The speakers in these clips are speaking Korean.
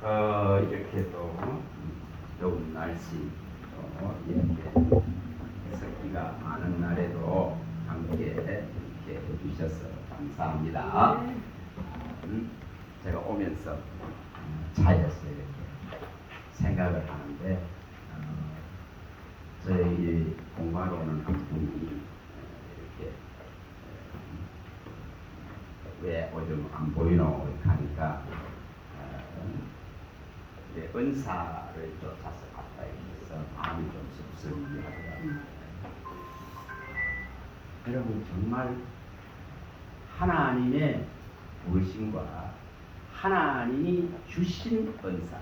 이렇게 또 더운 날씨 또 이렇게 습기가 많은 날에도 함께 이렇게 해주셔서 감사합니다. 제가 오면서 차에서 이렇게 생각을 하는데 저희 공부하러 오는 한 분이 이렇게 왜 요즘 안 보이노 하니까 은사를 쫓아서 갔다 해서 마음이 좀 씁쓸히 하더라고요. 여러분 정말 하나님의 부르심과 하나님이 주신 은사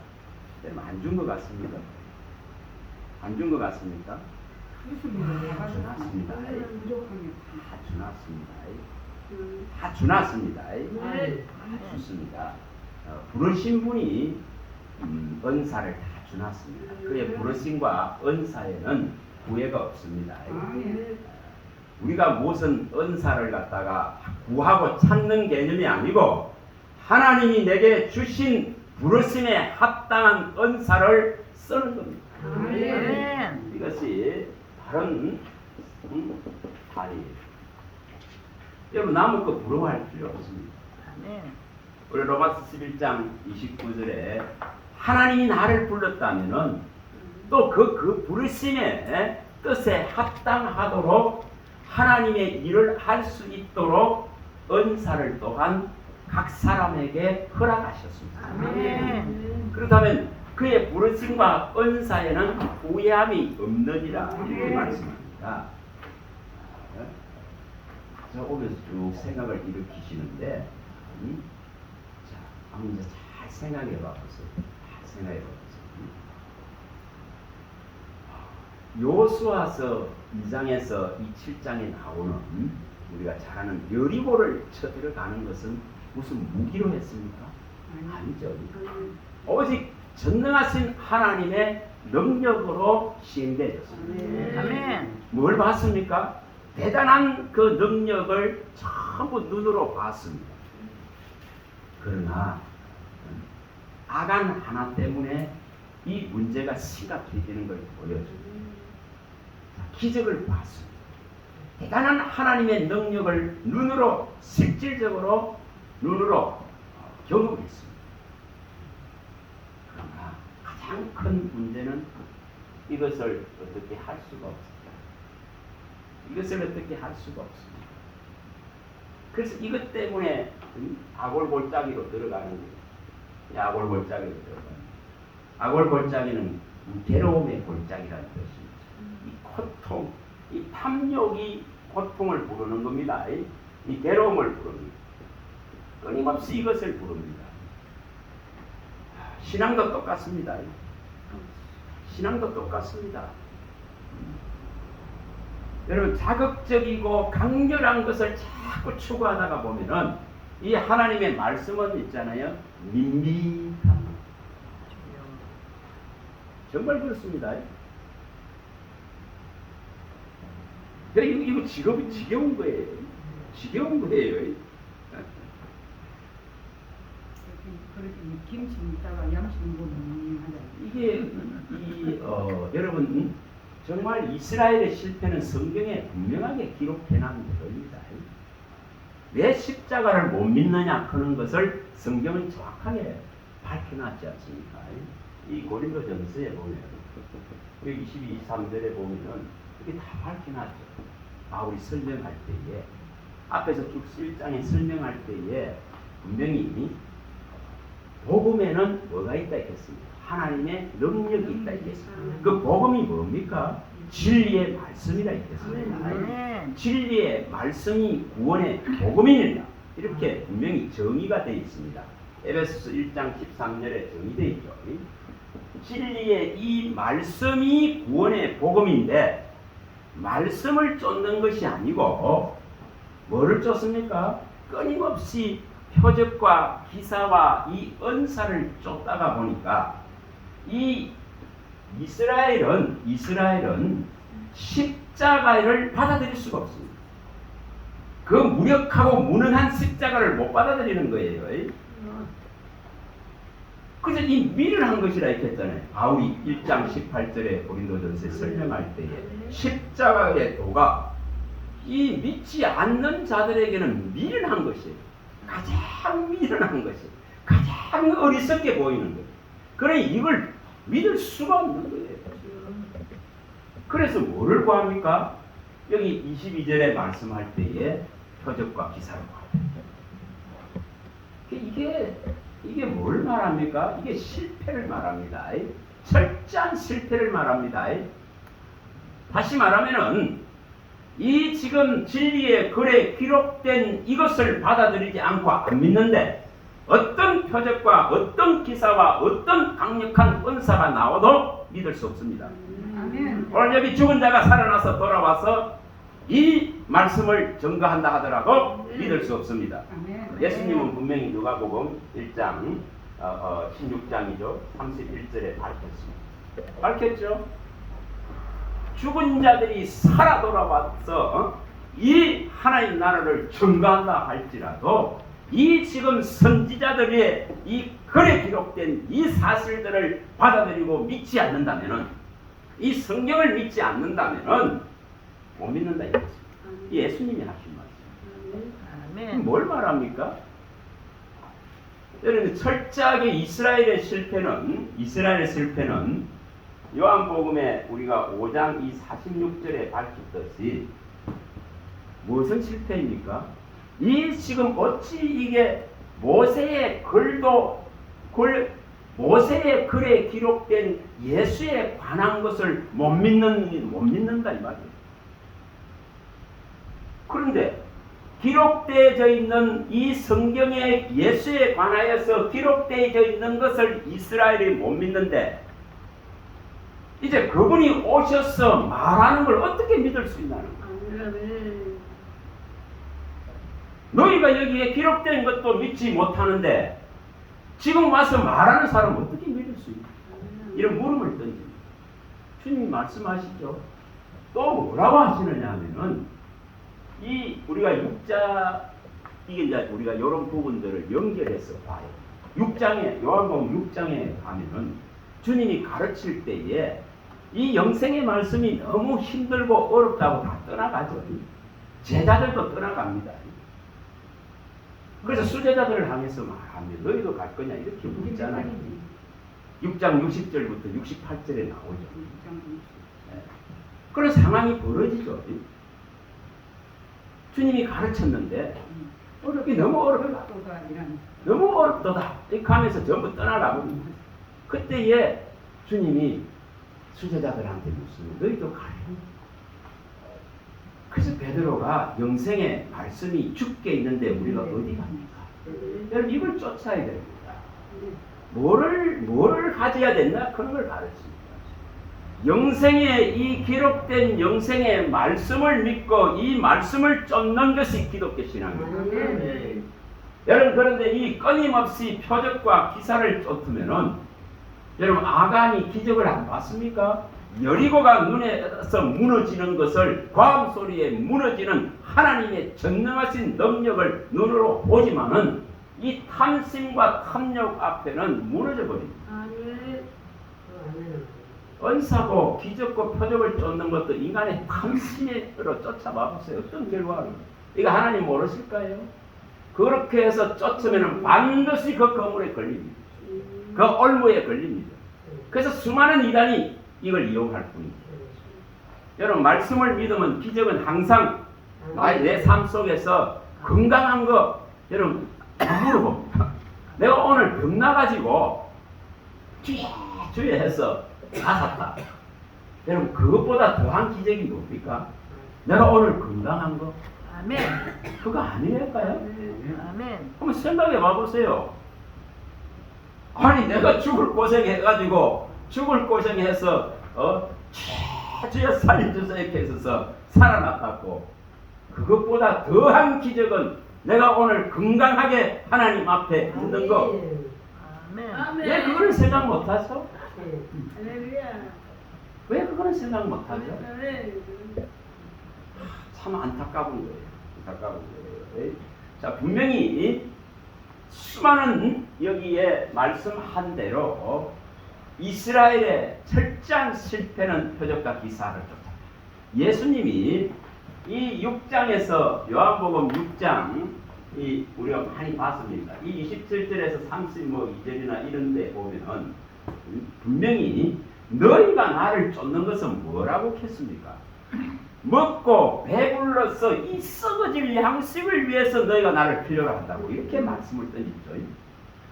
안 준 것 같습니다. 안 준 것 같습니까? 다 주났습니다. 다 주났습니다. 다 주습니다. 부르신 분이 은사를 다 주났습니다. 그의 부르심과 은사에는 구애가 없습니다. 우리가 무슨 은사를 갖다가 구하고 찾는 개념이 아니고 하나님이 내게 주신 부르심에 합당한 은사를 쓰는 겁니다. 이것이 바른 달이에요. 여러분 남의 거 부러워할 필요 없습니다. 우리 로마서 11장 29절에 하나님이 나를 불렀다면은 또 그 부르심의 뜻에 합당하도록 하나님의 일을 할 수 있도록 은사를 또한 각 사람에게 허락하셨습니다. 그렇다면 그의 부르심과 은사에는 후회함이 없느니라 이렇게 말씀합니다. 저 오면서 쭉 생각을 일으키시는데 자, 한번 이제 잘 생각해 봐보세요. 잘 생각해 봐보세요. 요수아서 2장에서 이 7장에 나오는 우리가 잘 아는 여리고를 쳐들어가는 것은 무슨 무기로 했습니까? 아니죠. 오직 전능하신 하나님의 능력으로 시행되었습니다. 뭘 봤습니까? 대단한 그 능력을 전부 눈으로 봤습니다. 그러나 아간 하나 때문에 이 문제가 심각해지는 걸 보여줍니다. 기적을 봤습니다. 대단한 하나님의 능력을 눈으로 실질적으로 눈으로 경험했습니다. 그러나 가장 큰 문제는 이것을 어떻게 할 수가 없습니다. 이것을 어떻게 할 수가 없습니다. 그래서 이것 때문에 아골골짜기로 들어가는 거예요. 아골골짜기로 들어가는 거예요. 아골골짜기는 괴로움의 골짜기라는 뜻입니다. 이 고통, 이 탐욕이 고통을 부르는 겁니다. 이 괴로움을 부릅니다. 끊임없이 이것을 부릅니다. 신앙도 똑같습니다. 신앙도 똑같습니다. 여러분 자극적이고 강렬한 것을 자꾸 추구하다가 보면은 이 하나님의 말씀은 있잖아요. 밋밋한 정말 그렇습니다. 이거 직업이 지겨운 거예요. 지겨운 거예요. 김치 먹다가 양식 먹으면 이게 여러분 정말 이스라엘의 실패는 성경에 분명하게 기록해놓은 겁니다. 왜 십자가를 못 믿느냐 하는 것을 성경은 정확하게 밝혀놨지 않습니까? 이 고린도전서에 보면 여기 22, 23절에 보면은 이게 다 밝혀놨죠. 바울이 설명할 때에 앞에서 쭉 1장에 설명할 때에 분명히 복음에는 뭐가 있다 했습니다. 하나님의 능력이 있다 했습니다. 그 복음이 뭡니까? 진리의 말씀이라 했습니다. 진리의 말씀이 구원의 복음이냐 이렇게 분명히 정의가 되어 있습니다. 에베소서 1장 13절에 정의되어 있죠. 진리의 이 말씀이 구원의 복음인데 말씀을 쫓는 것이 아니고 뭐를 쫓습니까? 끊임없이 표적과 기사와 이 은사를 쫓다가 보니까 이 이스라엘은 십자가를 받아들일 수가 없습니다. 그 무력하고 무능한 십자가를 못 받아들이는 거예요. 그래서 이 미련한 것이라 이렇게 했잖아요. 바울이 1장 18절에 고린도전서에 설명할 때에 십자가의 도가 이 믿지 않는 자들에게는 미련한 것이에요. 가장 미련한 것이, 가장 어리석게 보이는 것. 그러니 이걸 믿을 수가 없는 거예요. 그래서 뭐를 구합니까? 여기 22절에 말씀할 때에 표적과 기사를 구합니다. 이게 뭘 말합니까? 이게 실패를 말합니다. 철저한 실패를 말합니다. 다시 말하면은 이 지금 진리의 글에 기록된 이것을 받아들이지 않고 안 믿는데 어떤 표적과 어떤 기사와 어떤 강력한 은사가 나와도 믿을 수 없습니다. 아멘. 오늘 여기 죽은 자가 살아나서 돌아와서 이 말씀을 증거한다 하더라도 믿을 수 없습니다. 아멘. 예수님은 분명히 누가복음 1장 16장이죠. 31절에 밝혔습니다. 밝혔죠? 죽은 자들이 살아 돌아와서 이 하나님 나라를 증거한다 할지라도 이 지금 선지자들의 이 글에 기록된 이 사실들을 받아들이고 믿지 않는다면은, 이 성경을 믿지 않는다면은 못 믿는다 이거죠. 예수님이 하신 말씀. 아멘. 뭘 말합니까? 여러분 철저하게 이스라엘의 실패는 요한복음에 우리가 5장 이 46절에 밝혔듯이 무슨 실패입니까? 이 지금 어찌 이게 모세의 글에 기록된 예수에 관한 것을 못 믿는다 이 말이에요. 그런데 기록되어져 있는 이 성경에 예수에 관하여서 기록되어져 있는 것을 이스라엘이 못 믿는데 이제 그분이 오셔서 말하는 걸 어떻게 믿을 수 있나는 거예요? 너희가 여기에 기록된 것도 믿지 못하는데 지금 와서 말하는 사람은 어떻게 믿을 수 있나? 이런 물음을 던집니다. 주님이 말씀하시죠. 또 뭐라고 하시느냐 하면은 이 우리가 이게 이제 우리가 이런 부분들을 연결해서 봐요. 6장에 요한복음 6장에 가면은 주님이 가르칠 때에 이 영생의 말씀이 너무 힘들고 어렵다고 다 떠나가죠. 제자들도 떠나갑니다. 그래서 수제자들을 향해서 말합니다. 너희도 갈 거냐 이렇게 묻잖아요. 6장 60절부터 68절에 나오죠. 그런 상황이 벌어지죠. 주님이 가르쳤는데 이게 너무 어렵다. 너무 어렵다. 이렇게 하면서 전부 떠나가거든요. 그때에 주님이 수제자들한테 묻습니다. 너희도 가요. 그래서 베드로가 영생의 말씀이 죽게 있는데 우리가 어디 갑니까? 여러분 이걸 쫓아야 됩니다. 뭐를 가져야 된다? 그런 걸 가르칩니다. 영생에 이 기록된 영생의 말씀을 믿고 이 말씀을 쫓는 것이 기독교 신앙입니다. 여러분 그런데 이 끊임없이 표적과 기사를 쫓으면은 여러분 아간이 기적을 안 봤습니까? 여리고가 눈에서 무너지는 것을 과음 소리에 무너지는 하나님의 전능하신 능력을 눈으로 보지만은 이 탐심과 탐욕 앞에는 무너져 버립니다. 은사고 기적고 표적을 쫓는 것도 인간의 탐심으로 쫓아봐 보세요. 어떤 결과를? 이거 하나님 모르실까요? 그렇게 해서 쫓으면 반드시 그 거물에 걸립니다. 그 올무에 걸립니다. 그래서 수많은 이단이 이걸 이용할 뿐입니다. 여러분 말씀을 믿으면 기적은 항상 내 삶 속에서 건강한 거 여러분 물어봅니다. 내가 오늘 병 나가지고 주에 해서 나섰다. 여러분 그것보다 더한 기적이 뭡니까? 내가 오늘 건강한 거? 아멘. 그거 아니랄까요? 아멘. 한번 생각해 봐보세요. 아니 내가 죽을 고생해가지고 죽을 고생해서 주여 살려주세요 이렇게 해서 살아났다고 그것보다 더한 기적은 내가 오늘 건강하게 하나님 앞에 있는 거. 아멘. 왜 그거를 생각 못하죠? 왜 그거는 생각 못하죠? 참 안타까운 거예요. 안타까운 거예요. 자 분명히 수많은 여기에 말씀한 대로 이스라엘의 철저한 실패는 표적과 기사를 쫓았다. 예수님이 이 6장에서 요한복음 6장 우리가 많이 봤습니다. 이 27절에서 32절이나 이런 데 보면은 분명히 너희가 나를 쫓는 것은 뭐라고 했습니까? 먹고 배불러서 이 썩어질 양식을 위해서 너희가 나를 필요로 한다고 이렇게 말씀을 던졌죠.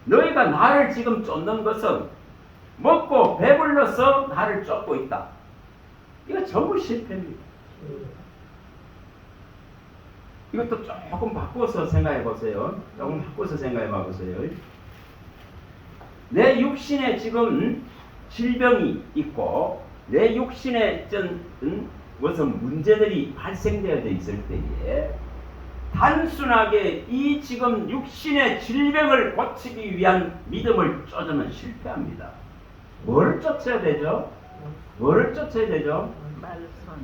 너희가 나를 지금 쫓는 것은 먹고 배불러서 나를 쫓고 있다. 이거 전부 실패입니다. 이것도 조금 바꿔서 생각해 보세요. 조금 바꿔서 생각해 보세요. 내 육신에 지금 질병이 있고 내 육신에 무슨 문제들이 발생되어 있을 때에 단순하게 이 지금 육신의 질병을 고치기 위한 믿음을 쫓으면 실패합니다. 뭐를 쫓아야 되죠? 뭐를 쫓아야 되죠?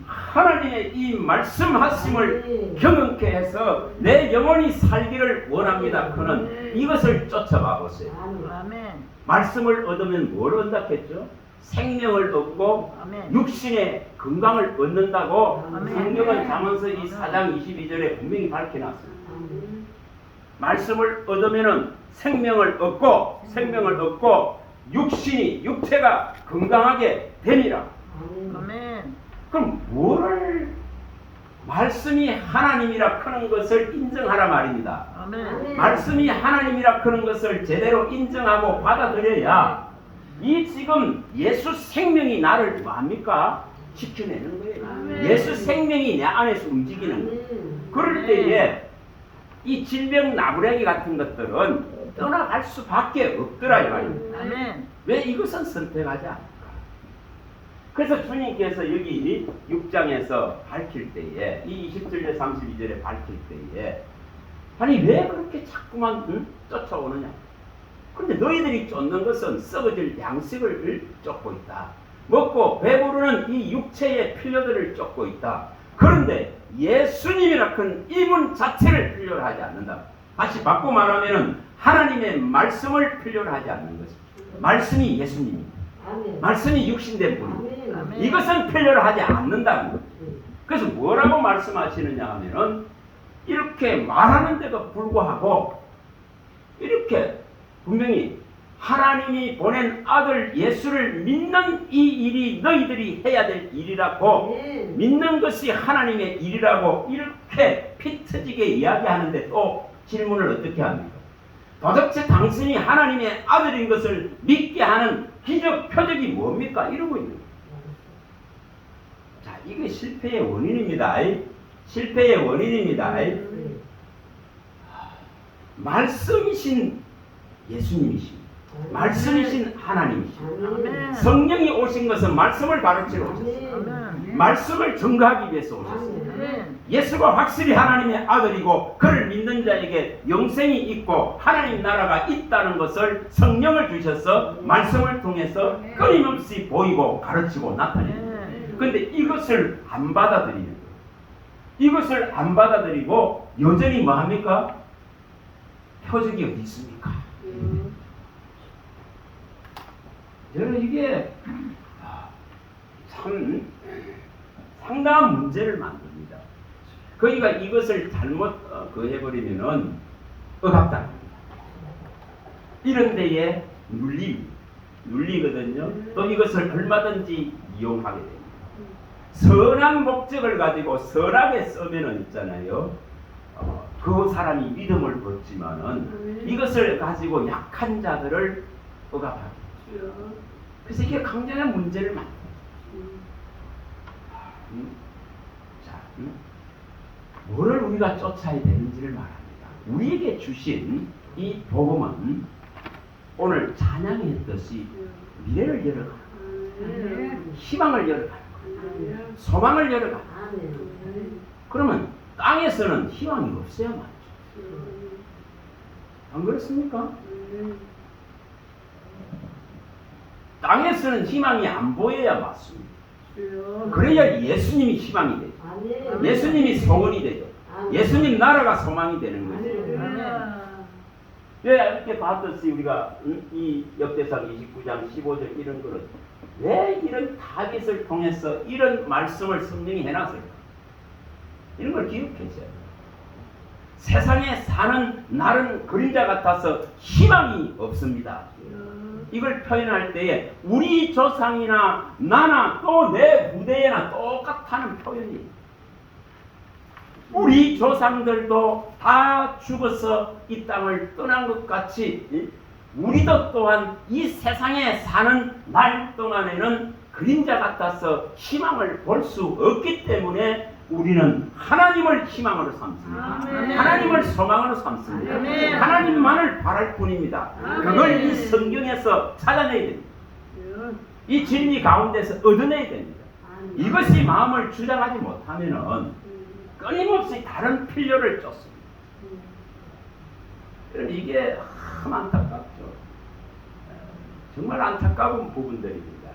하나님의 이 말씀하심을 경험케 해서 내 영혼이 살기를 원합니다. 그는 이것을 쫓아가 보세요. 말씀을 얻으면 뭘 얻었겠죠? 생명을 얻고 육신의 건강을 얻는다고 성경은 잠언서 이 4장 22절에 분명히 밝혀놨습니다. 말씀을 얻으면 생명을 얻고 육신이 육체가 건강하게 되니라. 그럼 뭐를 말씀이 하나님이라 크는 것을 인정하라 말입니다. 말씀이 하나님이라 크는 것을 제대로 인정하고 받아들여야 이 지금 예수 생명이 나를 뭐합니까? 지켜내는 거예요. 예수 생명이 내 안에서 움직이는 거예요. 그럴 때에 이 질병 나부랭이 같은 것들은 떠나갈 수밖에 없더라 이 말입니다. 왜 이것은 선택하지 않을까? 그래서 주님께서 여기 6장에서 밝힐 때에 이 20절에 32절에 밝힐 때에 아니 왜 그렇게 자꾸만 쫓아오느냐? 그런데 너희들이 쫓는 것은 썩어질 양식을 쫓고 있다. 먹고 배부르는 이 육체의 필요들을 쫓고 있다. 그런데 예수님이라 큰 이분 자체를 필요로 하지 않는다. 다시 바꿔 말하면 하나님의 말씀을 필요로 하지 않는 것입니다. 말씀이 예수님입니다. 말씀이 육신된 분입니다. 이것은 필요로 하지 않는다는 거죠. 그래서 뭐라고 말씀하시느냐 하면은 이렇게 말하는데도 불구하고 이렇게 분명히 하나님이 보낸 아들 예수를 믿는 이 일이 너희들이 해야 될 일이라고 믿는 것이 하나님의 일이라고 이렇게 피 터지게 이야기하는데 또 질문을 어떻게 합니까? 도대체 당신이 하나님의 아들인 것을 믿게 하는 기적 표적이 뭡니까? 이러고 있는 거예요. 자, 이게 실패의 원인입니다. 실패의 원인입니다. 말씀이신 예수님이십니다. 말씀이신 하나님이십니다. 성령이 오신 것은 말씀을 가르치러 오셨습니다. 말씀을 증거하기 위해서 오셨습니다. 예수가 확실히 하나님의 아들이고 그를 믿는 자에게 영생이 있고 하나님 나라가 있다는 것을 성령을 주셔서 말씀을 통해서 끊임없이 보이고 가르치고 나타냅니다. 그런데 이것을 안 받아들이는 거예요. 이것을 안 받아들이고 여전히 뭐합니까? 표적이 어디 있습니까? 저는 이게 참 상당한 문제를 만듭니다. 그러니까 이것을 잘못 해버리면은 억압당합니다. 이런 데에 눌리거든요. 또 이것을 얼마든지 이용하게 됩니다. 선한 목적을 가지고 선하게 쓰면은 있잖아요. 그 사람이 믿음을 얻지만은 이것을 가지고 약한 자들을 억압하게 됩니다. 그래서 이게 굉장한 문제를 만듭니다. 뭐를 우리가 쫓아야 되는지를 말합니다. 우리에게 주신 이 복음은 오늘 찬양했듯이 미래를 열어가는 희망을 열어가는 소망을 열어가는 그러면 땅에서는 희망이 없어야 맞죠. 안 그렇습니까? 땅에서는 희망이 안 보여야 맞습니다. 그래야 예수님이 희망이 되죠. 예수님이 소원이 되죠. 예수님 나라가 소망이 되는 거죠. 왜 이렇게 봤듯이 우리가 이 역대상 29장 15절 이런 거를 왜 이런 다윗을 통해서 이런 말씀을 성령이 해놨을까? 이런 걸 기억해줘야 돼요. 세상에 사는 날은 그림자 같아서 희망이 없습니다. 이걸 표현할 때에 우리 조상이나 나나 또 내 후대에나 똑같다는 표현이, 우리 조상들도 다 죽어서 이 땅을 떠난 것 같이 우리도 또한 이 세상에 사는 날 동안에는 그림자 같아서 희망을 볼 수 없기 때문에 우리는 하나님을 희망으로 삼습니다. 아멘. 하나님을 소망으로 삼습니다. 아멘. 하나님만을 바랄 뿐입니다. 그걸 이 성경에서 찾아내야 됩니다. 이 진리 가운데서 얻어내야 됩니다. 이것이 마음을 주장하지 못하면은 끊임없이 다른 필요를 쫓습니다. 이게 참 안타깝죠. 정말 안타까운 부분들입니다.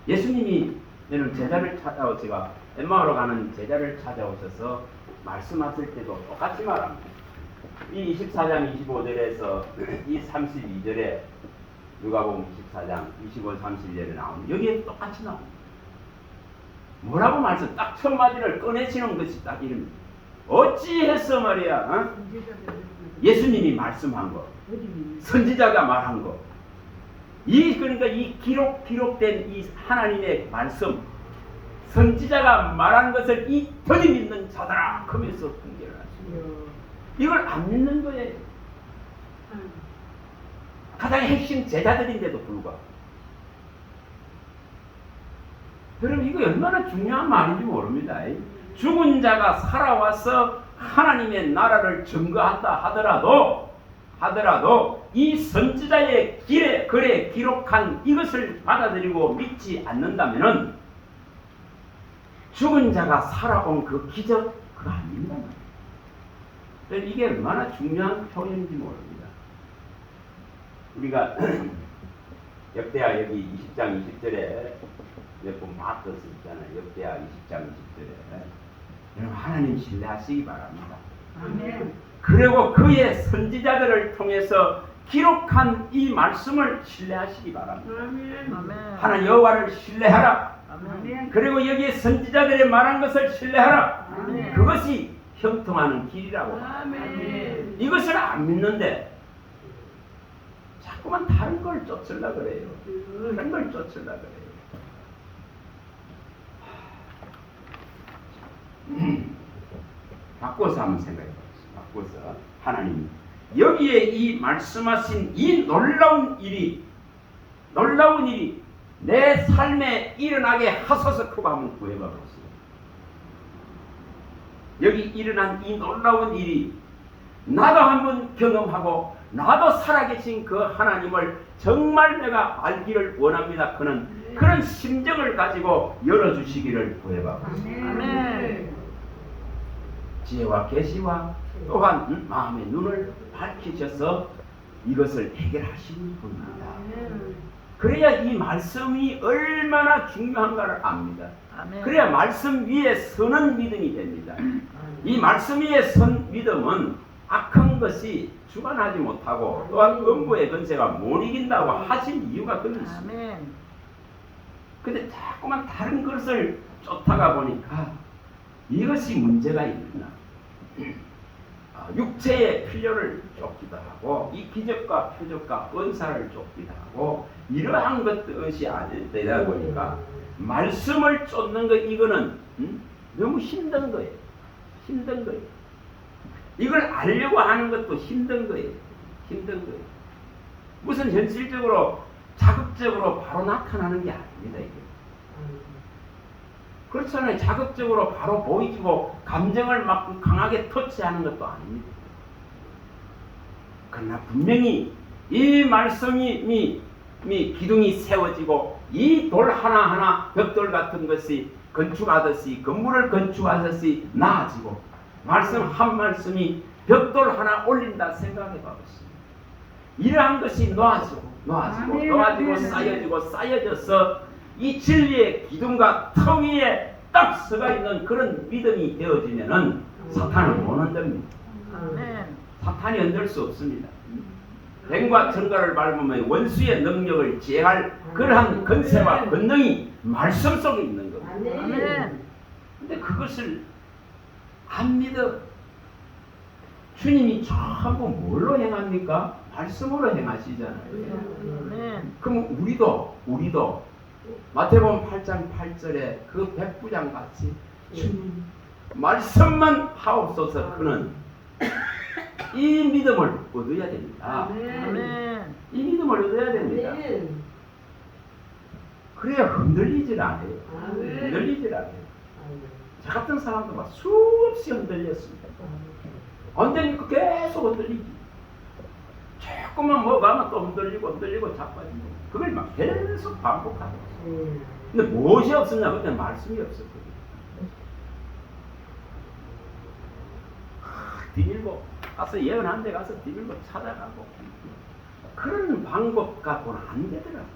예수님이 제자를 찾아오, 제가 엠마오로 가는 제자를 찾아오셔서 말씀하실 때도 똑같이 말합니다. 이 24장 25절에서 이 32절에 누가복음 24장 25, 31절에 나오는 여기에 똑같이 나옵니다. 뭐라고 말씀? 딱 첫 마디를 꺼내시는 것이 딱 이릅니다. 어찌해서 말이야, 예수님이 말씀한 거, 선지자가 말한 거, 그러니까 이 기록된 이 하나님의 말씀, 선지자가 말한 것을 이 더디 믿는 자들아 하면서 공개를 하십니다. 이걸 안 믿는 거예요. 가장 핵심 제자들인데도 불구하고. 여러분, 이거 얼마나 중요한 말인지 모릅니다. 죽은 자가 살아와서 하나님의 나라를 증거한다 하더라도 이 선지자의 글에 기록한 이것을 받아들이고 믿지 않는다면은 죽은 자가 살아온 그 기적 그거 안 믿는다. 이게 얼마나 중요한 표현인지 모릅니다. 우리가 역대하 여기 20장 20절에 몇 번 봤을 수 있잖아요. 역대하 20장 20절에 여러분 하나님 신뢰하시기 바랍니다. 아멘. 그리고 그의 선지자들을 통해서 기록한 이 말씀을 신뢰하시기 바랍니다. 아멘. 하나님 여호와를 신뢰하라. 아멘. 그리고 여기에 선지자들이 말한 것을 신뢰하라. 아멘. 그것이 형통하는 길이라고. 아멘. 이것을 안 믿는데 자꾸만 다른 걸 쫓으려고 그래요. 다른 걸 쫓으려고 그래요. 바꿔서 한번 생각해 보겠습니다. 바꿔서 하나님 여기에 이 말씀하신 이 놀라운 일이 내 삶에 일어나게 하소서 크고 한번 구해봐 보세요. 여기 일어난 이 놀라운 일이 나도 한번 경험하고 나도 살아계신 그 하나님을 정말 내가 알기를 원합니다. 그런 심정을 가지고 열어주시기를 구해봐 보세요. 아멘. 지혜와 계시와 또한 마음의 눈을 밝히셔서 이것을 해결하시는 분입니다. 그래야 이 말씀이 얼마나 중요한가를 압니다. 아멘. 그래야 말씀 위에 서는 믿음이 됩니다. 이 말씀 위에 선 믿음은 악한 것이 주관하지 못하고 또한 음부의 권세가 못 이긴다고 하신 이유가 그런 있습니다. 아멘. 근데 자꾸만 다른 것을 쫓아가 보니까 이것이 문제가 있구나. 육체의 필요를 쫓기도 하고 이 기적과 표적과 은사를 쫓기도 하고 이러한 것들이 되다 보니까 말씀을 쫓는 거 이거는 너무 힘든 거예요. 힘든 거예요. 이걸 알려고 하는 것도 힘든 거예요. 힘든 거예요. 무슨 현실적으로 자극적으로 바로 나타나는 게 아닙니다. 이게. 그렇잖아요. 자극적으로 바로 보이고 감정을 막 강하게 터치하는 것도 아닙니다. 그러나 분명히 이 말씀이 기둥이 세워지고 이 돌 하나하나 벽돌 같은 것이 건축하듯이 건물을 건축하듯이 나아지고 말씀 한 말씀이 벽돌 하나 올린다 생각해 봐보세요. 이러한 것이 놓아지고 쌓여져서 이 진리의 기둥과 터 위에 딱 서가 있는 그런 믿음이 되어지면은 사탄은 못 흔듭니다. 아멘. 사탄이 흔들 수 없습니다. 뱀과 천가를 밟으면 원수의 능력을 제할 그러한 건세와 권능이 말씀 속에 있는 겁니다. 아멘. 근데 그것을 안 믿어. 주님이 전부 뭘로 행합니까? 말씀으로 행하시잖아요. 아멘. 그럼 우리도 마태복음 8장 8절에 그 백부장 같이 주님 말씀만 하옵소서 그는 이 믿음을 얻어야 됩니다. 아멘. 이 믿음을 얻어야 됩니다. 그래야 흔들리질 않아요. 흔들리질 않아요. 저 같은 사람도 막 수없이 흔들렸습니다. 흔들리고 계속 흔들리지. 조금만 뭐가 하면 또 흔들리고 자빠지고. 그걸 막 계속 반복하고. 근데 무엇이 없었냐? 그때 말씀이 없었거든요. 뒤밀고 가서 예언한 데 가서 뒤밀고 찾아가고 그런 방법 갖고는 안 되더라고.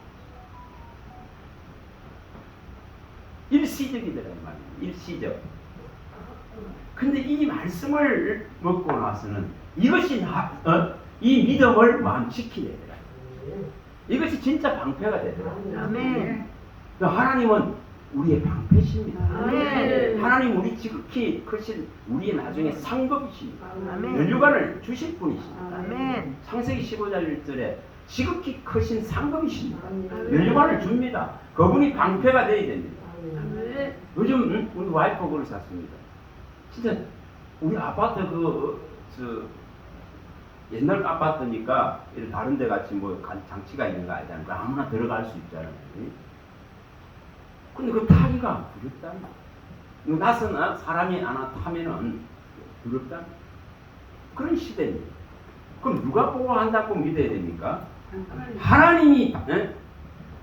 일시적이더라 말이야. 일시적. 근데 이 말씀을 먹고 나서는 이것이 이 믿음을 완치키더라. 이것이 진짜 방패가 되더라. 아멘. 하나님은 우리의 방패십니다. 아멘. 하나님 우리 지극히 크신 우리의 나중에 상급이십니다. 아멘. 면류관을 주실 분이십니다. 아멘. 창세기 15장 1절에 지극히 크신 상급이십니다. 면류관을 줍니다. 그분이 방패가 되어야 됩니다. 요즘 우리 와이프 그걸 샀습니다. 진짜 우리 아파트 옛날 아파트니까 이런 다른 데 같이 뭐 장치가 있는 거 아니잖아요. 아무나 들어갈 수 있잖아요. 근데 그 타기가 두렵다. 낯선 사람이 하나 타면은 두렵다. 그런 시대입니다. 그럼 누가 보호한다고 믿어야 됩니까? 하나님이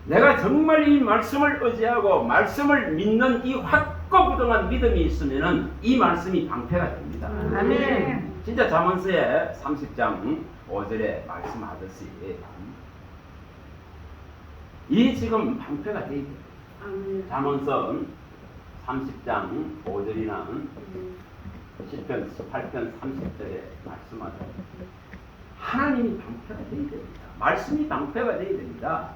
내가 정말 이 말씀을 의지하고 말씀을 믿는 이 확고부동한 믿음이 있으면은 이 말씀이 방패가 됩니다. 아멘. 진짜 잠언서의 30장 5절에 말씀하듯이 이 지금 방패가 되어 있어요. 잠언서 30장 5절이나 10편 18편 30절에 말씀하죠. 하나님이 방패가 되어야 됩니다. 말씀이 방패가 되어야 됩니다.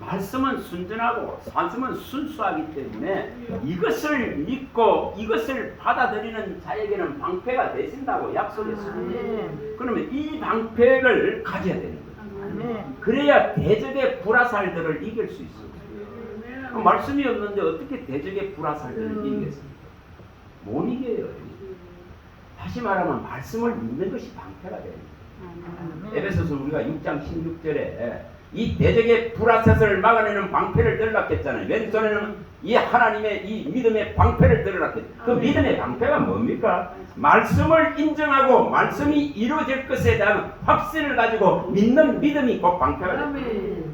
말씀은 순전하고 말씀은 순수하기 때문에 이것을 믿고 이것을 받아들이는 자에게는 방패가 되신다고 약속했습니다. 그러면 이 방패를 가져야 되는 거예요. 아멘. 그래야 대적의 불화살들을 이길 수 있어요. 말씀이 없는데 어떻게 대적의 불화살들을 이기겠습니까? 못 이겨요. 다시 말하면 말씀을 믿는 것이 방패가 됩니다. 에베소서 우리가 6장 16절에 이 대적의 불화살을 막아내는 방패를 들으라 했잖아요. 왼손에는 이 하나님의 이 믿음의 방패를 들으라 했죠. 그 믿음의 방패가 뭡니까? 말씀을 인정하고 말씀이 이루어질 것에 대한 확신을 가지고 믿는 믿음이 꼭 방패가 됩니다.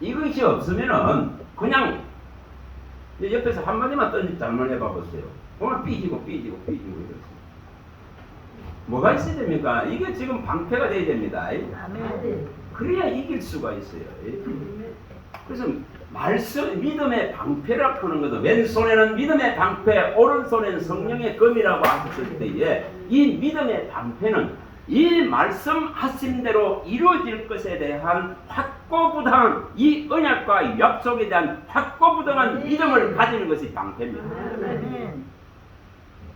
이것이 없으면은 그냥 옆에서 한마디만 던지 잘못해봐 보세요. 보면 삐지고 이렇습니다. 뭐가 있어야 됩니까? 이게 지금 방패가 돼야 됩니다. 아멘. 그래야 이길 수가 있어요. 그래서 말씀, 믿음의 방패라 하는 것도 왼손에는 믿음의 방패, 오른손에는 성령의 검이라고 하셨을 때에 이 믿음의 방패는 이 말씀하신 대로 이루어질 것에 대한 확고부당한 이 언약과 약속에 대한 확고부당한 믿음을 가지는 것이 방패입니다. 아멘.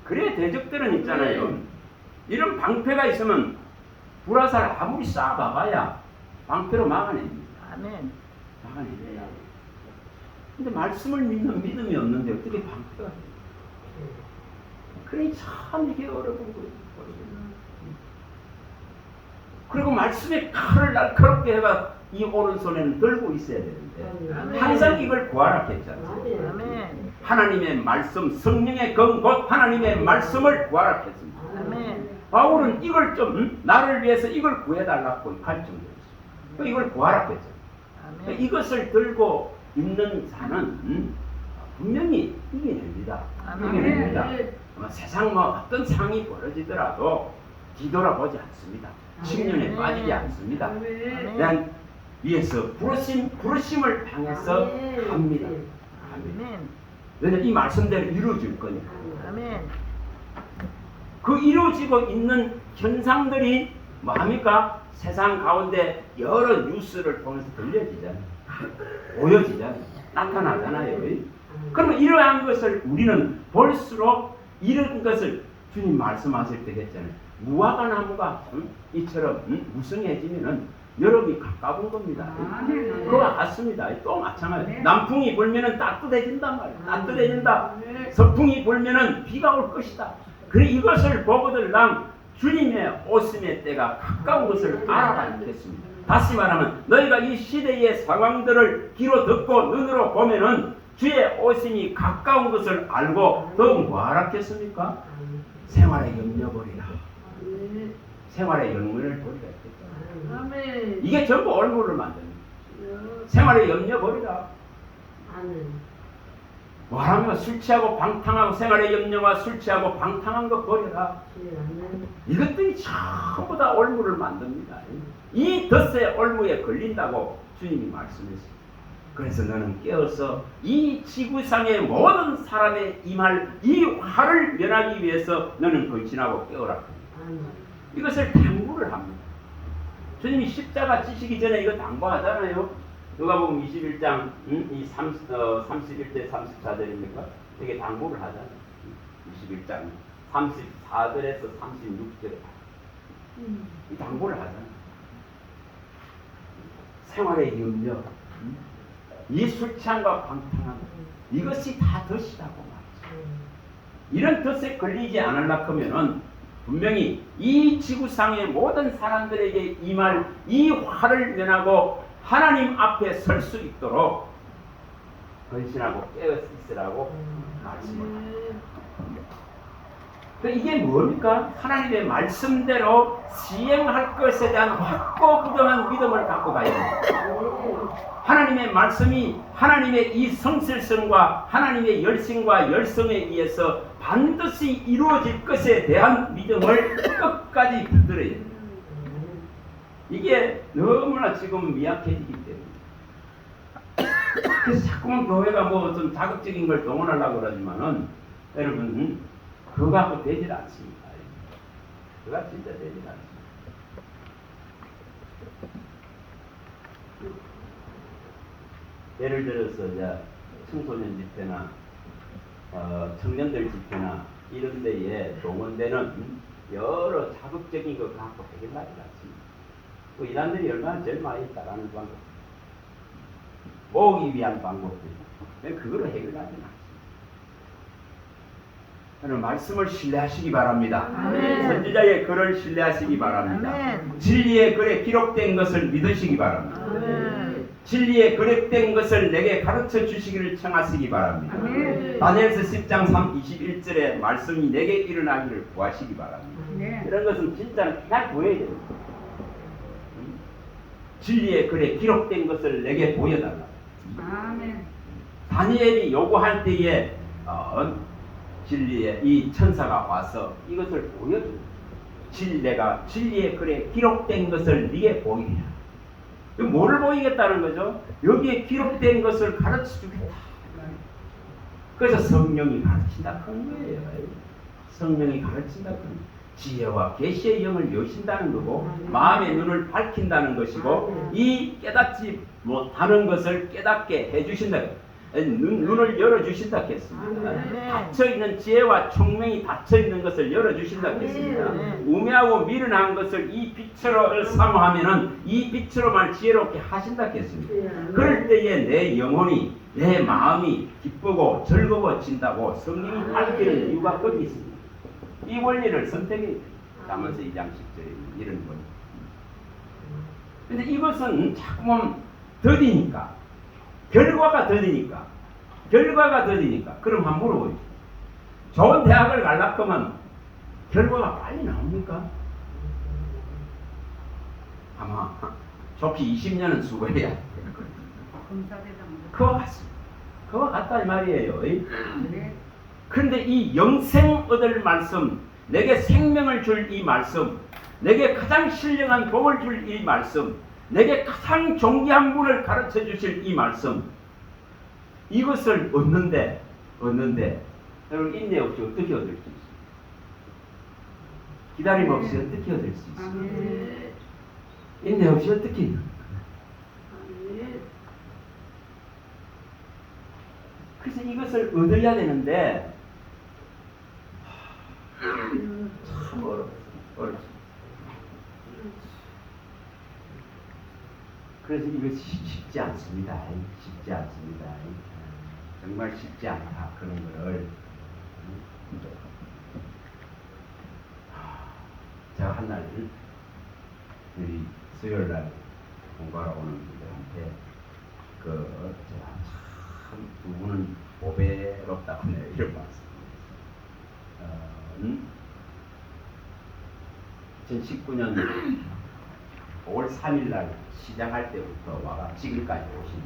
그래 대적들은 있잖아요. 이런 방패가 있으면 불화살 아무리 쏴봐봐야 방패로 막아냅니다. 아멘. 막아냅니다. 근데 말씀을 믿는 믿음이 없는데 어떻게 방패가 돼요? 그러니 참 이게 어려운 거예요. 그리고 말씀의 칼을 날카롭게 해가 이 오른손에는 들고 있어야 되는데 항상 이걸 구하라 했잖아요. 아멘. 하나님의 말씀, 성령의 검, 곧 하나님의 말씀을 구하라 했습니다. 아멘. 바울은 이걸 좀 나를 위해서 이걸 구해달라고 갈증되었어요. 이걸 구하라 했죠. 아멘. 이것을 들고 있는 자는 분명히 이겨냅니다. 아멘. 이겨냅니다. 세상 뭐 어떤 상황이 벌어지더라도 뒤돌아보지 않습니다. 침륜에 빠지지 않습니다. 그냥 위에서 부르심을 향해서 합니다. 아멘. 왜냐면 이 말씀대로 이루어질 거니까. 아멘. 그 이루어지고 있는 현상들이 뭐합니까? 세상 가운데 여러 뉴스를 통해서 들려지잖아요. 보여지잖아요. 나타나잖아요. 그러면 이러한 것을 우리는 볼수록 이런 것을 주님 말씀하실 때 했잖아요. 무화과 나무가 이처럼 무성해지면은 여름이 가까운 겁니다. 그와 같습니다. 또 마찬가지. 남풍이 불면은 따뜻해진단 말이에요. 따뜻해진다. 서풍이 불면은 비가 올 것이다. 그래 이것을 보거들 난 주님의 오심의 때가 가까운 것을 알아가겠습니다. 다시 말하면 너희가 이 시대의 상황들을 귀로 듣고 눈으로 보면은 주의 오심이 가까운 것을 알고 더욱 뭐하라겠습니까? 생활에 염려버리라. 생활에 염려를 버리라 했겠죠. 아멘. 이게 전부 얼굴을 만듭니다. 생활에 염려버리라. 뭐하면 술 취하고 방탕하고 생활의 염려와 술 취하고 방탕한 것 버려라. 이것들이 전부 다 올무를 만듭니다. 이 덫의 올무에 걸린다고 주님이 말씀했습니다. 그래서 너는 깨어서 이 지구상의 모든 사람의 임할 이 화를 면하기 위해서 너는 거친하고 깨어라. 이것을 당부를 합니다. 주님이 십자가 지시기 전에 이거 당부하잖아요. 누가복음 21장 이 31절 34절입니까? 되게 당부를 하잖아요. 21장 34절에서 36절에 이 당부를 하잖아요. 생활의 염려, 이 술취함과 방탕함, 이것이 다 덫이라고 말이죠. 이런 덫에 걸리지 않으려고 하면은 분명히 이 지구상의 모든 사람들에게 임할 이 화를 면하고 하나님 앞에 설 수 있도록 헌신하고 깨어 있으라고 말씀을 합니다. 이게 뭡니까? 하나님의 말씀대로 시행할 것에 대한 확고부동한 믿음을 갖고 가야 됩니다. 하나님의 말씀이 하나님의 이 성실성과 하나님의 열심과 열성에 의해서 반드시 이루어질 것에 대한 믿음을 끝까지 붙들어야 됩니다. 이게 너무나 지금 미약해지기 때문에. 그래서 자꾸만 교회가 뭐 좀 자극적인 걸 동원하려고 그러지만은 여러분 그거 갖고 되질 않습니다. 그거 진짜 되질 않습니다. 예를 들어서 이제 청소년 집회나 청년들 집회나 이런 데에 동원되는 여러 자극적인 것 갖고 해결하지 않습니다. 그 이단들이 얼마나 제일 많이 따라하는 방법, 모으기 위한 방법들이 그걸로 해결하지 않습니다. 저는 말씀을 신뢰하시기 바랍니다. 아멘. 선지자의 글을 신뢰하시기 바랍니다. 아멘. 진리의 글에 기록된 것을 믿으시기 바랍니다. 아멘. 진리에 기록된 것을 내게 가르쳐 주시기를 청하시기 바랍니다. 아멘. 다니엘서 10장 21절의 말씀이 내게 일어나기를 구하시기 바랍니다. 네. 이런 것은 진짜는 그냥 구해야 됩니다. 진리의 글에 기록된 것을 내게 보여달라. 아멘. 다니엘이 요구할 때에 진리의 이 천사가 와서 이것을 보여줍니다. 내가 진리의 글에 기록된 것을 네게 보이리라. 뭐를 보이겠다는 거죠? 여기에 기록된 것을 가르쳐 주겠다. 그래서 성령이 가르친다 그런 거예요. 성령이 가르친다 그런 거예요. 지혜와 계시의 영을 여신다는 거고 마음의 눈을 밝힌다는 것이고 이 깨닫지 못하는 것을 깨닫게 해주신다. 눈을 열어주신다 했습니다. 닫혀있는 지혜와 총명이 닫혀있는 것을 열어주신다 했습니다. 우매하고 미련한 것을 이 빛으로 사모하면은 이 빛으로만 지혜롭게 하신다 했습니다. 그럴 때에 내 영혼이 내 마음이 기쁘고 즐거워진다고 성령이 밝히는 이유가 거기 있습니다. 이 원리를 선택해야 됩니다. 잠언서 2장 10절에 이런 원리. 근데 이것은 자꾸만 더디니까 결과가 더디니까 그럼 한번 물어보죠. 좋은 대학을 가려고 하면 결과가 빨리 나옵니까? 아마 좋게 20년은 수고해야 돼. 그와 같습니다. 그와 같다 이 말이에요. 그런데 이 영생 얻을 말씀, 내게 생명을 줄 이 말씀, 내게 가장 신령한 복을 줄 이 말씀, 내게 가장 존귀한 분을 가르쳐 주실 이 말씀, 이것을 얻는데 여러분 인내 없이 어떻게 얻을 수 있습니까? 기다림 없이 어떻게 얻을 수 있습니까? 아멘. 인내 없이 어떻게 아멘. 그래서 이것을 얻어야 되는데 참 어렵습니다. 그래서 이것이 쉽지 않습니다. 쉽지 않습니다. 정말 쉽지 않다. 그런 거를 제가 한날 우리 수요일 날 공부하러 오는 분들한테 제가 참 두 분은 보배롭다고 내가 이런 말씀. 2019년 5월 3일 날 시작할 때부터 와가 지금까지 오신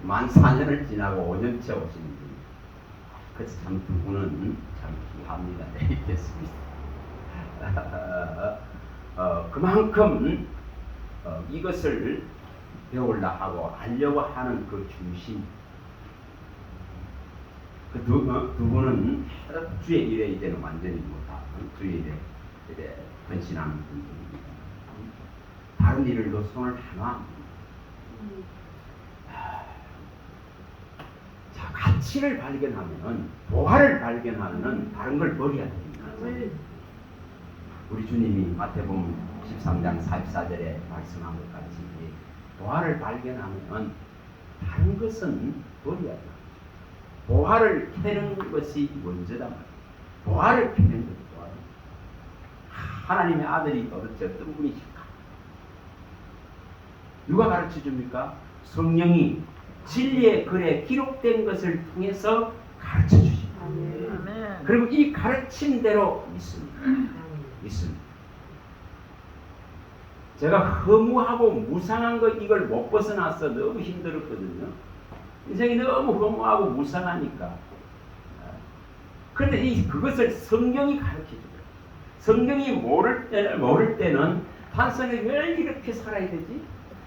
만 4년을 지나고 5년째 오신 분. 그래서 참 두 분은 참 귀합니다. 네, 됐습니다. 그만큼 이것을 배우려 하고 알려고 하는 그 중심, 그 두 분은 주의 일에 이제는 완전히 못하고 주의 일에 헌신하는 분들입니다. 다른 일을로 손을 하나. 자, 가치를 발견하면은, 보화를 발견하면은 다른 걸 버려야 됩니다. 우리 주님이 마태복음 13장 44절에 말씀한 것 같이 보화를 발견하면 다른 것은 버려야 됩니다. 보화를 캐는 것이 먼저다 말이에요. 보화를 캐는 것이 보화. 하나님의 아들이 도대체 어떤 분이실까? 누가 가르쳐 줍니까? 성령이 진리의 글에 기록된 것을 통해서 가르쳐 주십니다. 아멘. 그리고 이 가르침대로 믿습니다. 제가 허무하고 무상한 거 이걸 못 벗어나서 너무 힘들었거든요. 인생이 너무 허무하고 무상하니까. 그런데 그것을 성경이 가르쳐줘요. 성경이 모를 때는 단순히 왜 이렇게 살아야 되지?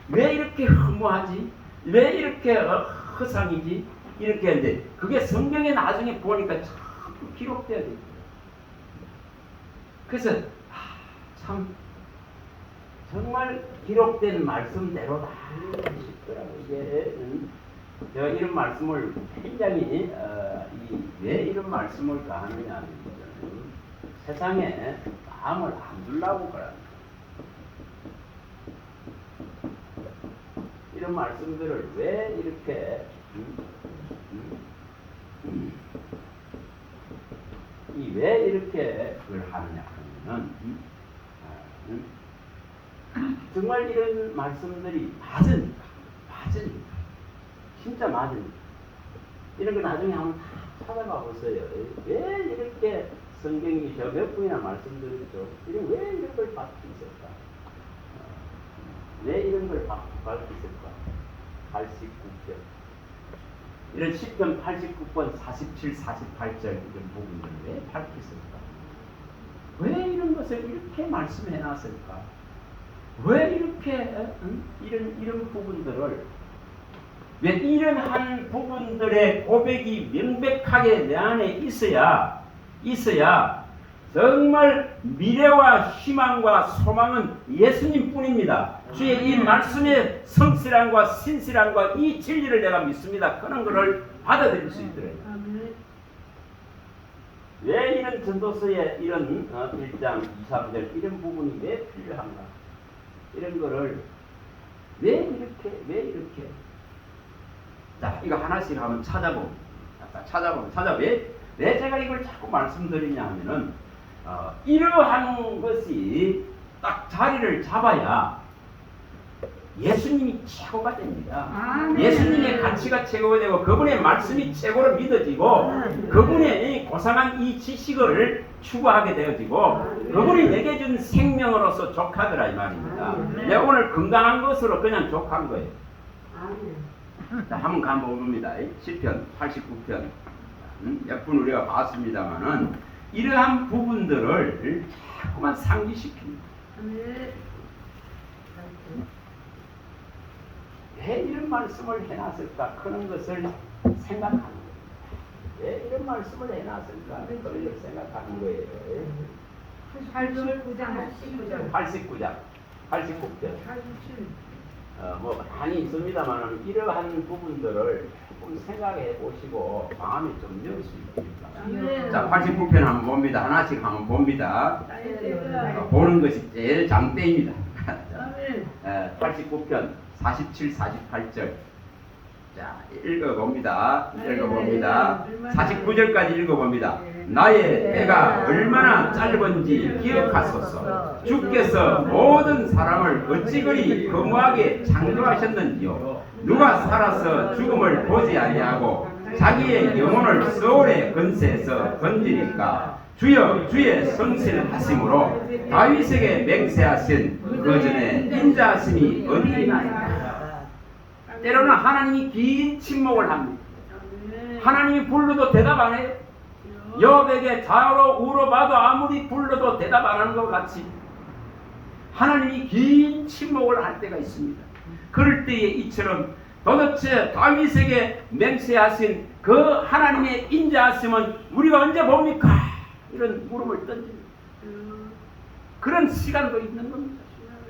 왜 이렇게 허무하지? 왜 이렇게 허상이지? 이렇게 하는데 그게 성경에 나중에 보니까 참 기록되어야 돼요. 그래서 참 정말 기록된 말씀대로다 싶더라고요. 이게 제가 이런 말씀을 굉장히 왜 이런 말씀을 하느냐 하는 것은 세상에 마음을 안 두려고 그럽니다. 이런 말씀들을 왜 이렇게 왜 이렇게 그걸 하느냐 하면은 정말 이런 말씀들이 맞으니까 진짜 맞으니까 이런 거 나중에 한번 찾아가 보세요. 왜 이렇게 성경이 저 몇 분이나 말씀드렸죠. 왜 이런 걸 받고 있을까? 왜 이런 걸 받고 있을까? 89편 이런 10편 89번 47, 48절 이런 부분들을 왜 받고 있을까? 왜 이런 것을 이렇게 말씀해 놨을까? 왜 이렇게 이런 부분들을 왜 이런 부분들의 고백이 명백하게 내 안에 있어야 정말 미래와 희망과 소망은 예수님뿐입니다. 주의 이 말씀의 성실함과 신실함과 이 진리를 내가 믿습니다. 그런 것을 받아들일 수 있더라고요. 왜 이런 전도서에 이런 1장 2, 3절 이런 부분이 왜 필요한가? 이런 거를 왜 이렇게 자, 이거 하나씩 한번 찾아보면 왜 제가 이걸 자꾸 말씀드리냐 하면은 이러한 것이 딱 자리를 잡아야 예수님이 최고가 됩니다. 예수님의 가치가 최고가 되고 그분의 말씀이 최고로 믿어지고 그분의 고상한 이 지식을 추구하게 되어지고 그분이 내게 준 생명으로서 족하더라 이 말입니다. 내가 오늘 건강한 것으로 그냥 족한 거예요. 자, 한번 가봅니다. 10편, 89편. 몇 분 우리가 봤습니다만은 이러한 부분들을 자꾸만 상기시킵니다. 왜 이런 말씀을 해놨을까? 그런 것을 생각하는 거예요. 왜 이런 말씀을 해놨을까? 그걸 생각하는 거예요. 89장 89장, 89편. 뭐 많이 있습니다만 이러한 부분들을 조금 생각해 보시고 마음에 좀 넣을 수 있습니다. 자, 89편 한번 봅니다. 하나씩 한번 봅니다. 보는 것이 제일 장대입니다. 89편 47, 48절. 자, 읽어봅니다. 49절까지 읽어봅니다. 나의 때가 얼마나 짧은지 기억하소서. 주께서 모든 사람을 어찌 그리 거무하게 창조하셨는지요. 누가 살아서 죽음을 보지 아니하고 자기의 영혼을 소울의 근세에서 건지니까. 주여 주의 성실하심으로 다윗에게 맹세하신 그 전에 인자하심이 어디 있나이까. 때로는 하나님이 긴 침묵을 합니다. 하나님이 불러도 대답 안 해요. 욥에게 좌우로 우로 봐도 아무리 불러도 대답 안 하는 것 같이 하나님이 긴 침묵을 할 때가 있습니다. 그럴 때에 이처럼 도대체 다윗에게 맹세하신 그 하나님의 인자하심은 우리가 언제 봅니까? 이런 물음을 던집니다. 그런 시간도 있는 겁니다.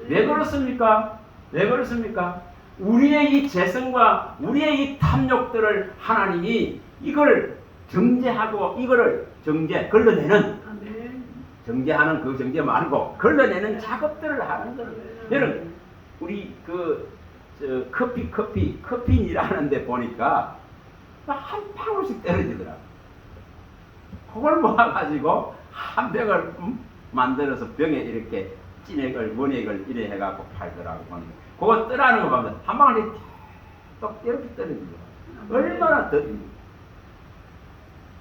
왜 그렇습니까? 왜 그렇습니까? 우리의 이 재성과 우리의 이 탐욕들을 하나님이 이걸 정죄하고 이거를 걸러내는 정죄하는 그 정죄 말고 걸러내는 작업들을 하는 거예요. 여러분 우리 커피 일하는데 보니까 한 방울씩 떨어지더라고. 그걸 모아가지고 한 병을 만들어서 병에 이렇게 진액을 원액을 이래 해갖고 팔더라고. 보니까 그거 떠나는 거 보면 한 방울이 똑 이렇게 떨어지죠. 얼마나 떨어집니까?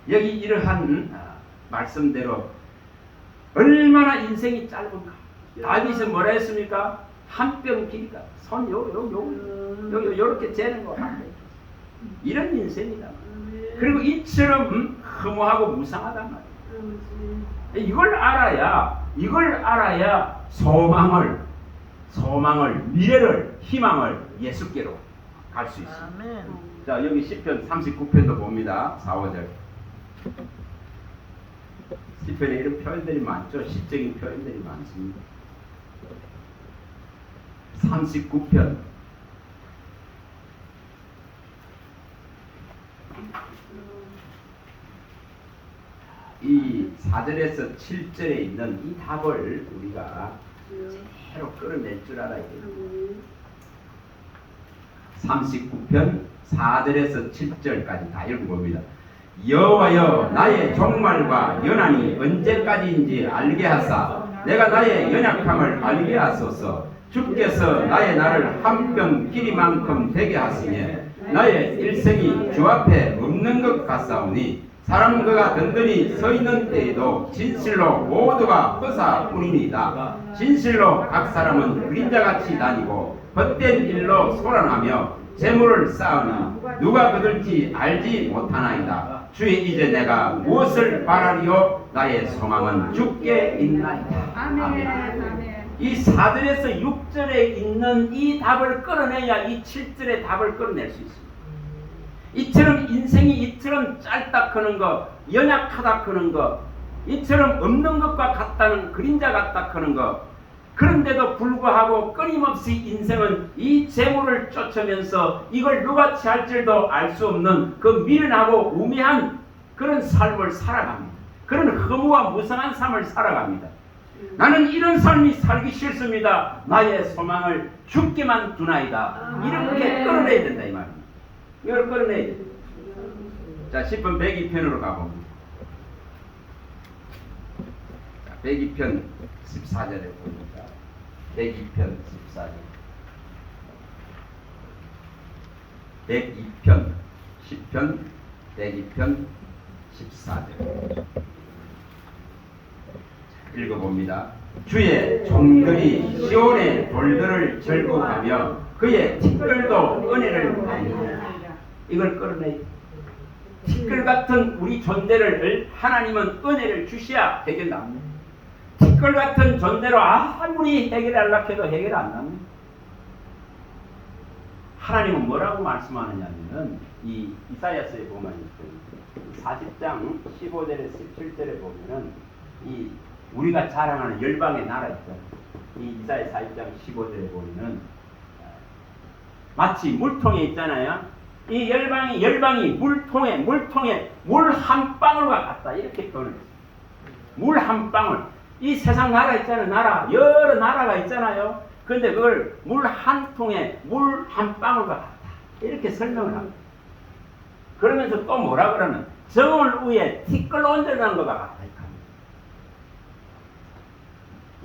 여기 이러한 말씀대로 얼마나 인생이 짧은가. 다윗은 뭐라 했습니까? 한 뼘 길이가 손 요렇게 재는 거 한 번. 이런 인생이다. 그리고 이처럼 허무하고 무상하단 말이야. 이걸 알아야 소망을 미래를 희망을 예수께로 갈 수 있습니다. 아멘. 자, 여기 시편 39편도 봅니다. 4, 5절. 시편에 이런 표현들이 많죠. 시적인 표현들이 많습니다. 39편 이 4절에서 7절에 있는 이 답을 우리가 제대로 끌어낼 줄 알아야 돼요. 39편 4절에서 7절까지 다 읽어봅니다. 여호와여 나의 종말과 연한이 언제까지인지 알게 하사 내가 나의 연약함을 알게 하소서. 주께서 나의 날을 한 뼘 길이만큼 되게 하시니 나의 일생이 주 앞에 없는 것 같사오니 사람 그가 든든히 서 있는 때에도 진실로 모두가 허사뿐이니이다. 진실로 각 사람은 그림자같이 다니고 헛된 일로 소란하며 재물을 쌓으니 누가 거둘지 알지 못하나이다. 주의 이제 내가 무엇을 바라리요? 나의 소망은 주께 있나이다. 아멘. 이 4절에서 6절에 있는 이 답을 끌어내야 이 7절의 답을 끌어낼 수 있습니다. 이처럼 인생이 이처럼 짧다 크는 거, 연약하다 크는 거, 이처럼 없는 것과 같다는 그림자 같다 크는 거, 그런데도 불구하고 끊임없이 인생은 이 재물을 쫓으면서 이걸 누가 취할 줄도 알 수 없는 그 미련하고 우매한 그런 삶을 살아갑니다. 그런 허무와 무상한 삶을 살아갑니다. 나는 이런 삶이 살기 싫습니다. 나의 소망을 주께만 두나이다. 이렇게 끌어내야 된다 이 말입니다. 이걸 끌어내야 됩니다. 자, 10번 102편으로 가봅니다. 자, 102편 14절에 보니까 102편 14절 102편 10편 102편 14절 읽어봅니다. 주의 종들이 시온의 돌들을 절구하며 그의 티끌도 은혜를 받느니라. 이걸 끌어내야 티끌 같은 우리 존재를 하나님은 은혜를 주셔야 해결 납니다. 티끌 같은 존재로 아무리 해결하려고 해도 해결 안 납니다. 하나님은 뭐라고 말씀하느냐면은 이 이사야서에 보면 40장 15절에 17절에 보면은 이 우리가 자랑하는 열방의 나라 있잖아요. 이 이사야 40장 15절에 보면은 마치 물통에 있잖아요. 이 열방이 물통에 물 한 방울과 같다 이렇게 표현을 했어요. 물 한 방울. 이 세상 나라 있잖아요. 여러 나라가 있잖아요. 그런데 그걸 물 한 통에 물 한 방울과 같다 이렇게 설명을 합니다. 그러면서 또 뭐라 그러는 정을 위에 티끌 얹어놓은 것과 같다.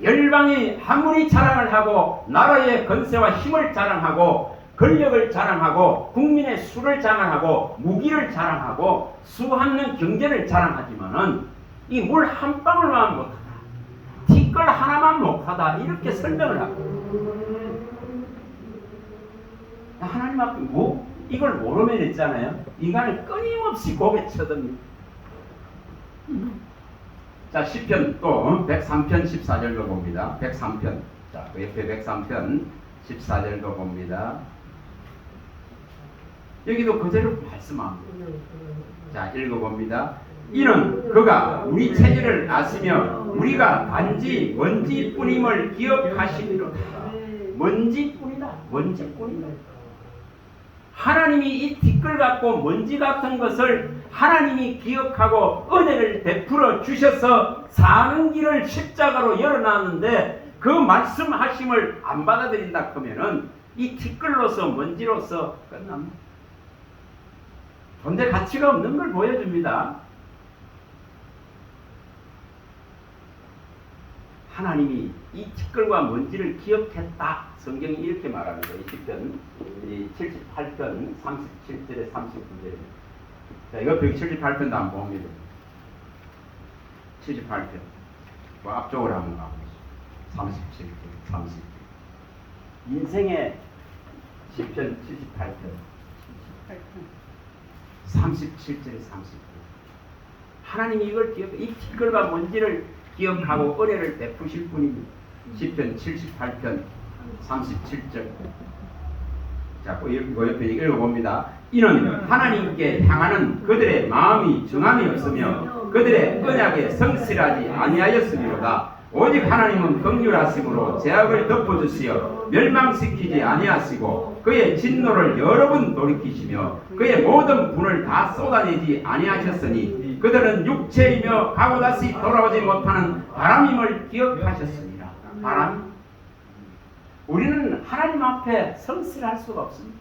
열방이 아무리 자랑을 하고 나라의 건세와 힘을 자랑하고 권력을 자랑하고 국민의 수를 자랑하고 무기를 자랑하고 수없는 경제를 자랑하지만은 이 물 한 방울만 못하다, 티끌 하나만 못하다 이렇게 설명을 하고 하나님 앞에 뭐 이걸 모르면 있잖아요. 인간은 끊임없이 고개 쳐듭니다. 자, 시편 또 103편 14절도 봅니다. 103편. 자, 그 옆에 103편 14절도 봅니다. 여기도 그대로 말씀합니다. 자, 읽어봅니다. 이는 그가 우리 체질을 아시며 우리가 단지 먼지뿐임을 기억하시리로다. 먼지뿐이다. 먼지뿐이다. 하나님이 이 티끌 같고 먼지 같은 것을 하나님이 기억하고 은혜를 베풀어 주셔서 사는 길을 십자가로 열어놨는데 그 말씀하심을 안 받아들인다 하면은 이 티끌로서 먼지로서 끝납니다. 존재 가치가 없는 걸 보여줍니다. 하나님이 이 티끌과 먼지를 기억했다. 성경이 이렇게 말합니다. 이 시편 78편 37절에 39절에. 자, 이거 178편도 한번 봅니다. 78편. 그 앞쪽으로 한번 가보시죠. 37절, 30절. 인생의 시편 78편. 37절에 30절. 하나님이 이걸 기억해. 이 티끌과 먼지를 기억하고 은혜를 베푸실 분입니다. 시편 78편 37절. 자, 그 옆에 읽어봅니다. 이는 하나님께 향하는 그들의 마음이 정함이 없으며 그들의 언약에 성실하지 아니하였으리로다. 오직 하나님은 긍휼하심으로 죄악을 덮어주시어 멸망시키지 아니하시고 그의 진노를 여러 번 돌이키시며 그의 모든 분을 다 쏟아내지 아니하셨으니 그들은 육체이며 가고 다시 돌아오지 못하는 바람임을 기억하셨습니다. 바람. 우리는 하나님 앞에 성실할 수가 없습니다.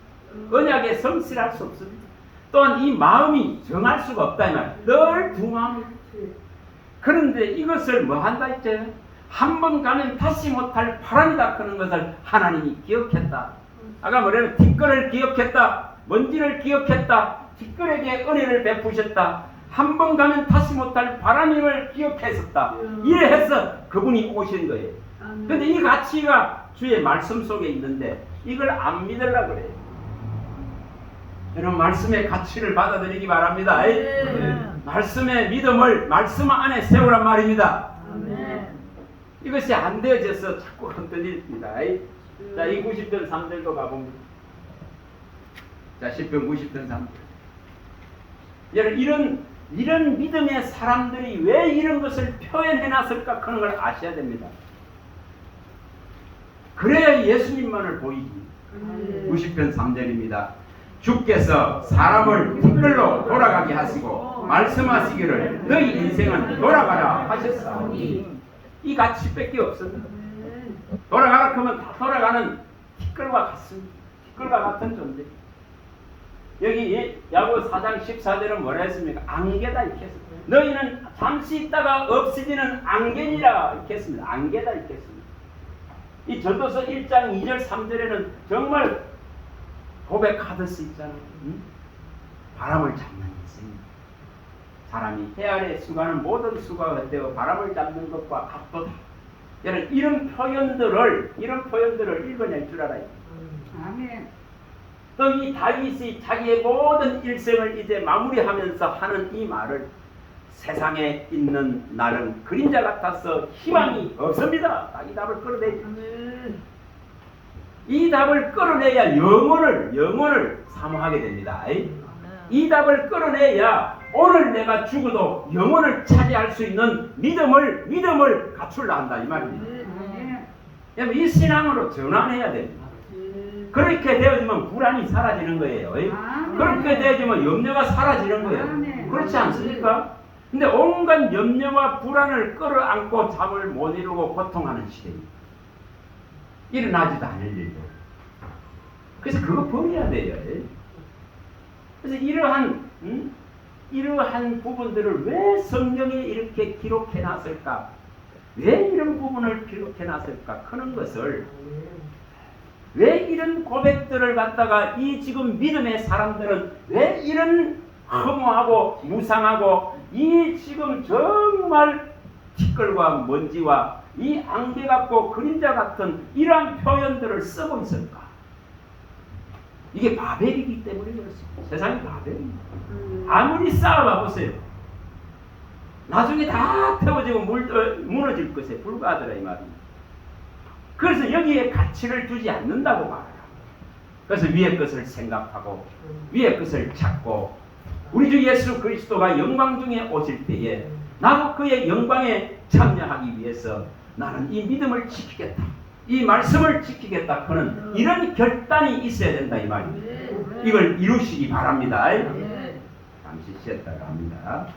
언약에 성실할 수 없습니다. 또한 이 마음이 정할 수가 없다 이 말. 늘 두 마음이. 그런데 이것을 뭐 한다 했죠? 한 번 가면 다시 못할 바람이다 하는 것을 하나님이 기억했다. 아까 뭐냐면 티끌을 기억했다. 먼지를 기억했다. 티끌에게 은혜를 베푸셨다. 한 번 가면 다시 못할 바람임을 기억했었다. 이래해서 그분이 오신 거예요. 그런데 이 가치가 주의 말씀 속에 있는데 이걸 안 믿으려고 그래요. 여러분 말씀의 가치를 받아들이기 바랍니다. 말씀의 믿음을 말씀 안에 세우란 말입니다. 이것이 안 되어져서 자꾸 흔들립니다. 자, 이 90편 3절도 가봅니다. 자, 10편 90편 3절. 여러분 이런 믿음의 사람들이 왜 이런 것을 표현해놨을까 하는 걸 아셔야 됩니다. 그래야 예수님만을 보이지. 90편 3절입니다. 주께서 사람을 티끌로 돌아가게 하시고 말씀하시기를 너희 인생은 돌아가라 하셨사오니 이 가치밖에 없습니다. 돌아가라 하면 다 돌아가는 티끌과 같습니다. 티끌과 같은 존재. 여기 야고 4장 14절은 뭐라 했습니까? 안개다 이렇게 했습니다. 너희는 잠시 있다가 없어지는 안개니라 이렇게 했습니다. 안개다 이렇게 했습니다. 이 전도서 1장 2절 3절에는 정말 고백하듯이 있잖아요. 바람을 잡는 인생. 사람이 해 아래 수가는 모든 수가가 헛되어 바람을 잡는 것과 같도다. 여러분 이런 표현들을 읽어낼 줄 알아요. 아멘. 또 이 다윗이 자기의 모든 일생을 이제 마무리하면서 하는 이 말을 세상에 있는 나는 그림자 같아서 희망이 없습니다. 딱 이 답을 끌어내죠. 이 답을 끌어내야 영혼을 사모하게 됩니다. 이 답을 끌어내야 오늘 내가 죽어도 영혼을 차지할 수 있는 믿음을 갖추려 한다 이 말입니다. 아멘. 이 신앙으로 전환해야 됩니다. 그렇게 되어지면 불안이 사라지는 거예요. 그렇게 되어지면 염려가 사라지는 거예요. 그렇지 않습니까? 근데 온갖 염려와 불안을 끌어안고 잠을 못 이루고 고통하는 시대입니다. 일어나지도 않을 일도. 그래서 그거 버려야 돼요. 그래서 이러한 부분들을 왜 성경에 이렇게 기록해 놨을까? 왜 이런 부분을 기록해 놨을까? 그런 것을 왜 이런 고백들을 갖다가 이 지금 믿음의 사람들은 왜 이런 허무하고 무상하고 이 지금 정말 티끌과 먼지와 이 안개 같고 그림자 같은 이러한 표현들을 쓰고 있을까? 이게 바벨이기 때문에 그렇습니다. 세상이 바벨입니다. 아무리 쌓아봐 보세요. 나중에 다 태워지고 무너질 것에 불과하더라 이 말입니다. 그래서 여기에 가치를 두지 않는다고 말해요. 그래서 위의 것을 생각하고 위의 것을 찾고 우리 주 예수 그리스도가 영광 중에 오실 때에 나도 그의 영광에 참여하기 위해서 나는 이 믿음을 지키겠다. 이 말씀을 지키겠다. 그는 이런 결단이 있어야 된다 이 말입니다. 이걸 이루시기 바랍니다. 잠시 쉬었다가 합니다.